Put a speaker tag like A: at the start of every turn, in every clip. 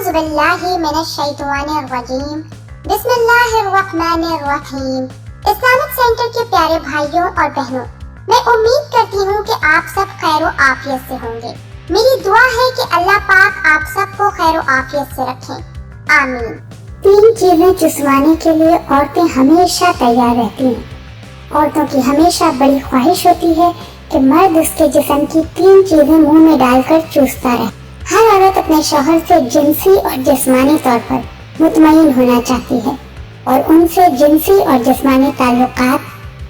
A: अऊज़ु बिल्लाहि मिनश्शैतानिर्रजीम। बिस्मिल्लाहिर्रहमानिर्रहीम। Islamic centre के प्यारे भाइयों और बहनों, मैं उम्मीद करती हूँ कि आप सब खैर आफियत से होंगे। मेरी दुआ है कि अल्लाह पाक आप सबको खैर आफियत से रखें, आमीन। 3 चीजें चुसवाने के लिए औरतें हमेशा तैयार रहती हैं। औरतों की हमेशा बड़ी ख्वाहिश होती है कि मर्द उसके जिस्म की 3 चीजें मुंह में डालकर चूसता रहे। हर औरत अपने शौहर से जिनसी और जिस्मानी तौर पर मुतमईन होना चाहती है और उनसे जिनसी और जिस्मानी ताल्लुकात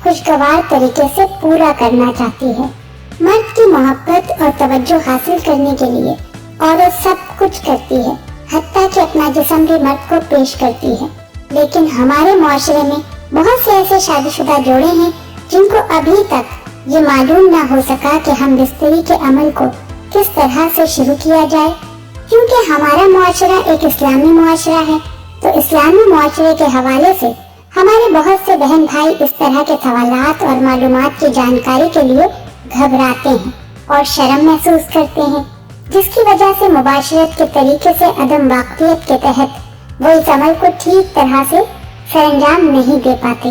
A: खुशगवार तरीके से पूरा करना चाहती है। मर्द की मोहब्बत और तवज्जो हासिल करने के लिए औरत सब कुछ करती है, हत्ता कि अपना जिस्म भी मर्द को पेश करती है। लेकिन हमारे मुआशरे में बहुत से ऐसे शादीशुदा जोड़े हैं जिनको अभी तक ये मालूम ना हो सका कि हम बिस्तरी के अमल को किस तरह से शुरू किया जाए। क्योंकि हमारा मुआशरा एक इस्लामी मुआशरा है, तो इस्लामी मुआशरे के हवाले से हमारे बहुत से बहन भाई इस तरह के सवालात और मालूमात की जानकारी के लिए घबराते हैं और शर्म महसूस करते हैं, जिसकी वजह से मुबाशरत के तरीके से अदम वाक़फियत के तहत वो इस अमल को ठीक तरह से सरंजाम नहीं दे पाते,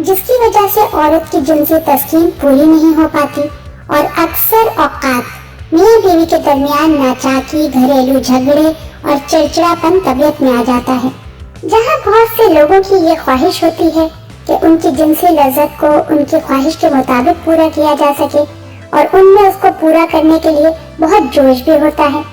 A: जिसकी वजह से औरत की जिनसी तस्कीन पूरी नहीं हो पाती और अक्सर औकात मियाँ बीवी के दरमियान नाचाकी, घरेलू झगड़े और चिड़चिड़ापन तबीयत में आ जाता है। जहाँ बहुत से लोगों की ये ख्वाहिश होती है कि उनकी जिनसी लज्जत को उनकी ख्वाहिश के मुताबिक पूरा किया जा सके और उनमें उसको पूरा करने के लिए बहुत जोश भी होता है,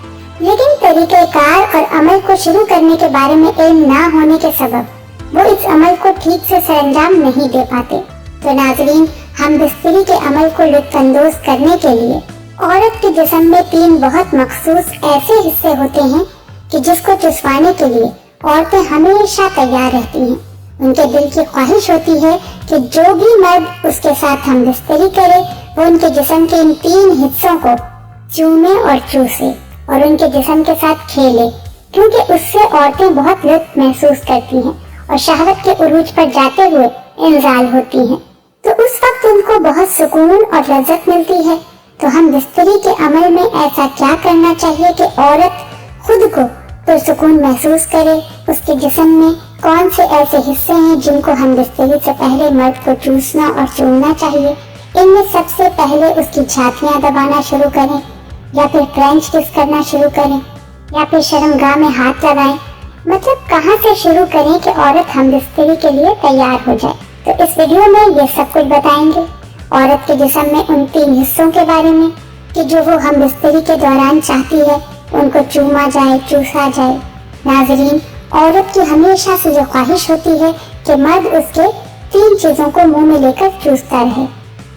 A: लेकिन तरीक़ेकार और अमल को शुरू करने के बारे में इल्म ना होने के सबब वो इस अमल को ठीक से सरंजाम नहीं दे पाते। तो नाज़रीन, हम बिस्तरी के अमल को लुत्फ़अंदोज़ करने के लिए औरत के जिस्म में 3 बहुत मखसूस ऐसे हिस्से होते हैं कि जिसको चुसवाने के लिए औरतें हमेशा तैयार रहती हैं। उनके दिल की ख्वाहिश होती है कि जो भी मर्द उसके साथ हम बिस्तरी करे वो उनके जिस्म के इन 3 हिस्सों को चूमे और चूसे और उनके जिस्म के साथ खेले, क्योंकि उससे औरतें बहुत लुत्फ महसूस करती हैं और शहवत के उरूज पर जाते हुए इंजाल होती हैं। तो उस वक्त उनको बहुत सुकून और लज्जत मिलती है। तो हम बिस्तरी के अमल में ऐसा क्या करना चाहिए कि औरत खुद को पुरसुकून महसूस करे। उसके जिस्म में कौन से ऐसे हिस्से हैं जिनको हम बिस्तरी से पहले मर्द को चूसना और चूमना चाहिए। इनमें सबसे पहले उसकी छातियाँ दबाना शुरू करें, या फिर फ्रेंच किस करना शुरू करें, या फिर शर्मगाह में हाथ लगाएं। मतलब कहाँ से शुरू करें कि औरत हम बिस्तरी के लिए तैयार हो जाए। तो इस वीडियो में ये सब कुछ बताएंगे। औरत के जिस्म में उन 3 हिस्सों के बारे में कि जो वो हम बिस्तरी के दौरान चाहती है उनको चूमा जाए, चूसा जाए। नाज़रीन, औरत की हमेशा से ये ख्वाहिश होती है कि मर्द उसके 3 चीज़ों को मुंह में लेकर चूसता रहे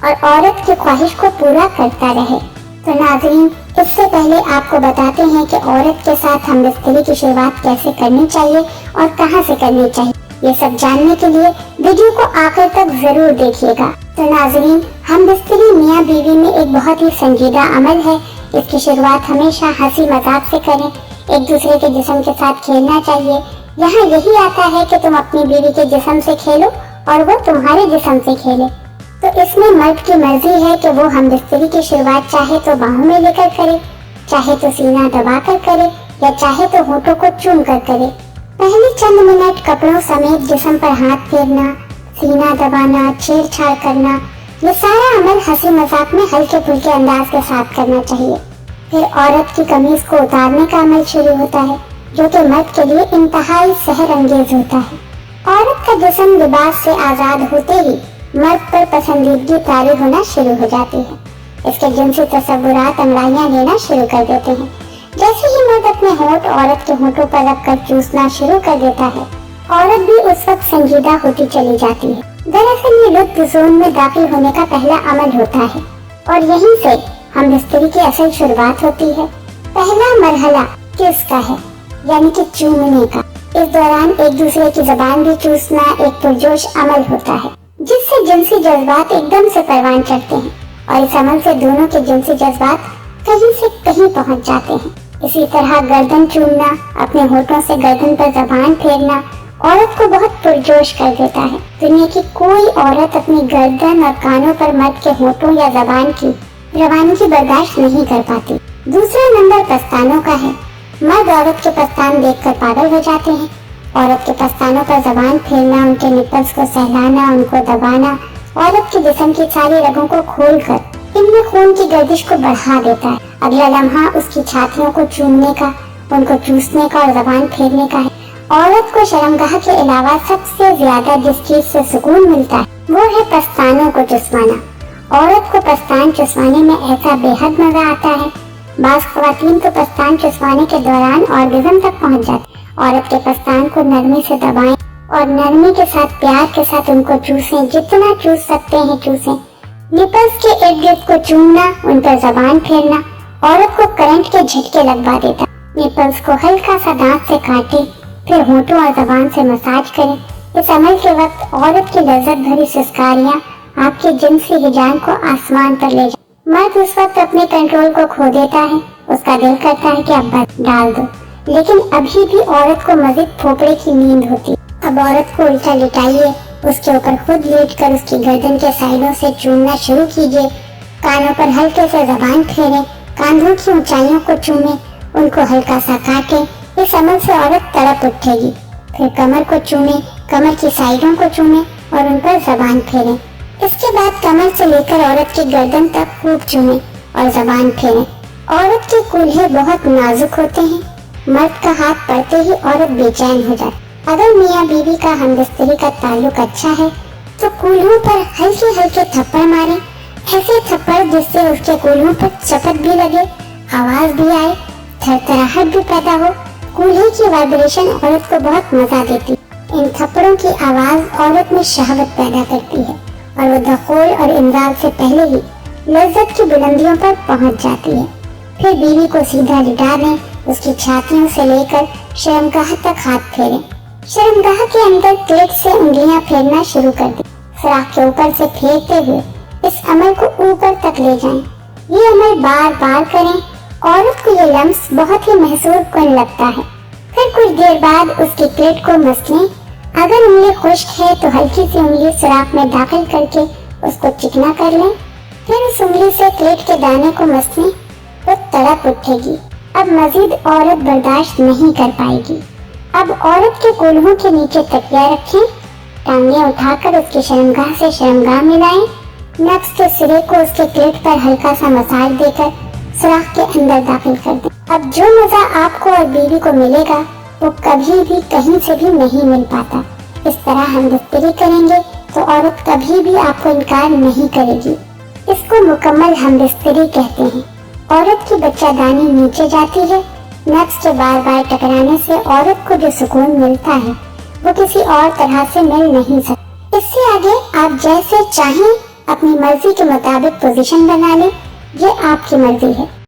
A: और औरत की ख्वाहिश को पूरा करता रहे। तो नाज़रीन, इससे पहले आपको बताते हैं कि औरत के साथ हम बिस्तरी की शुरुआत कैसे करनी चाहिए और कहाँ से करनी चाहिए। ये सब जानने के लिए वीडियो को आखिर तक जरूर देखिएगा। तो नाज़रीन, हम बिस्तरी मियाँ बीवी में एक बहुत ही संजीदा अमल है। इसकी शुरुआत हमेशा हंसी मजाक से करें। एक दूसरे के जिस्म के साथ खेलना चाहिए। यहाँ यही आता है कि तुम अपनी बीवी के जिस्म से खेलो और वो तुम्हारे जिस्म से खेले। तो इसमें मर्द की मर्जी है कि वो हम बिस्तरी की शुरुआत चाहे तो बाहों में लेकर करे, चाहे तो सीना दबा कर करे, या चाहे तो होठों को चूम कर करे। पहले चंद मिनट कपड़ों समेत जिस्म पर हाथ फेरना, सीना दबाना, छेड़छाड़ करना, ये सारा अमल हंसी मजाक में हल्के फुल्के अंदाज के साथ करना चाहिए। फिर औरत की कमीज को उतारने का अमल शुरू होता है, जो कि मर्द के लिए इंतहाई सहर अंगेज होता है। औरत का जिस्म लिबास से आजाद होते ही मर्द पर पसंदीदगी तारी होना शुरू हो जाती है। इसके जिनसी तसव्वुरात अंगड़ाइयाँ लेना शुरू कर देते हैं। जैसे ही मर्द अपने होंठ औरत के होंठों पर रखकर चूसना शुरू कर देता है, औरत भी उस वक्त संजीदा होती चली जाती है। दरअसल ये लुत्फ जोन में दाखिल होने का पहला अमल होता है और यहीं से हम बिस्तरी की असल शुरुआत होती है। पहला मरहला किस का है, यानी कि चूमने का। इस दौरान एक दूसरे की ज़बान भी चूसना एक पुरजोश अमल होता है, जिससे जिनसी जज्बात एकदम से परवान चढ़ते हैं और इस अमल से दोनों के जिनसी जज्बात कहीं से कहीं पहुंच जाते हैं। इसी तरह गर्दन चूमना, अपने होठों से गर्दन पर ज़बान फेरना औरत को बहुत पुरजोश कर देता है। दुनिया की कोई औरत अपनी गर्दन और कानों पर मर्द के होठों या ज़बान की रवानगी बर्दाश्त नहीं कर पाती। दूसरा नंबर पस्तानों का है। मर्द औरत के पस्तान देखकर पागल हो जाते हैं। औरत के पस्तानों पर जबान फेरना, उनके निपल्स को सहलाना, उनको दबाना औरत के जिस्म की सारी रगों को खोलकर इनमें खून की गर्दिश को बढ़ा देता है। अगला लम्हा उसकी छातियों को चूमने का, उनको चूसने का और जबान फेरने का है। औरत को शर्मगाह के अलावा सबसे ज्यादा जिस चीज से सुकून मिलता है वो है पस्तानों को चुसवाना। औरत को पस्तान चुसवाने में ऐसा बेहद मजा आता है। बाज़ ख्वातीन तो पस्तान चुसवाने के दौरान ऑर्गेज़म तक पहुंच जाती। औरत के पस्तान को नरमी से दबाएं और नरमी के साथ प्यार के साथ उनको चूसें, जितना चूस सकते हैं चूसें। निपल्स के इर्द गिर्द को चूमना, उन पर जबान फेरना औरत को करंट के झटके लगवा देता। निपल्स को हल्का सा दांत से काटें, फिर होठों और जबान से मसाज करें। इस अमल के वक्त औरत की लज्जत भरी सिसकारियां आपके जिनसी हिजान को आसमान पर ले जाए। मर्द उस वक्त अपने कंट्रोल को खो देता है, उसका दिल करता है कि अब बस डाल दो, लेकिन अभी भी औरत को मजीद फोपड़े की नींद होती। अब औरत को उल्टा लिटाइए, उसके ऊपर खुद लेटकर उसकी गर्दन के साइडों से चूमना शुरू कीजिए। कानों पर हल्के से जबान फेरें, कांधों की ऊंचाइयों को चूमें, उनको हल्का सा काटें। इस अमल से औरत तड़प उठेगी। फिर कमर को चूमें, कमर की साइडों को चूमें और उन पर जबान फेरें। इसके बाद कमर से लेकर औरत की गर्दन तक खूब चूमें और जबान फेरें। औरत के कूल्हे बहुत नाजुक होते हैं। मर्द का हाथ पड़ते ही औरत बेचैन हो जाती। अगर मियाँ बीवी का हमबिस्तरी का ताल्लुक अच्छा है तो कूल्हों पर हल्के हल्के थप्पड़ मारें, ऐसे थप्पड़ जिससे उसके कूल्हों पर चपत भी लगे, आवाज भी आए, थरथराहट भी पैदा हो। कूल्हे की वाइब्रेशन औरत को बहुत मजा देती। इन थप्पड़ों की आवाज औरत में शहवत पैदा करती है और वो दखोल और इमराल से पहले ही लज्जत की बुलंदियों पर पहुंच जाती है। फिर बीवी को सीधा लिटा दें, उसकी छातियों से लेकर शर्मगाह तक हाथ फेरें। शर्मगाह के अंदर क्लिट से उंगलियां फेरना शुरू कर दें। सुराख के ऊपर से फेरते हुए इस अमल को ऊपर तक ले जाएं। ये अमल बार बार करें। औरत को ये लम्स बहुत ही महसूस कन लगता है। फिर कुछ देर बाद उसकी क्लिट को मसलें। अगर उंगली खुश्क है तो हल्की सी उंगली सुराख में दाखिल करके उसको चिकना कर लें। फिर उस उंगली से क्लिट के दाने को मसलें तो तड़प उठेगी। अब मजीद औरत बर्दाश्त नहीं कर पाएगी। अब औरत के कूल्हों के नीचे तकिया रखें, टांगे उठाकर उसकी शर्मगाह से शर्मगाह मिलाएं, नक्स के सिरे को उसके क्लिट पर हल्का सा मसाज देकर सुराख के अंदर दाखिल कर दें। अब जो मजा आपको और बीवी को मिलेगा वो कभी भी कहीं से भी नहीं मिल पाता। इस तरह हम बिस्तरी करेंगे तो औरत कभी भी आपको इनकार नहीं करेगी। इसको मुकम्मल हम बिस्तरी कहते हैं। औरत की बच्चादानी नीचे जाती है। नफ्स के बार बार टकराने से औरत को जो सुकून मिलता है वो किसी और तरह से मिल नहीं सकता। इससे आगे आप जैसे चाहें अपनी मर्जी के मुताबिक पोजीशन बना लें, ये आपकी मर्जी है।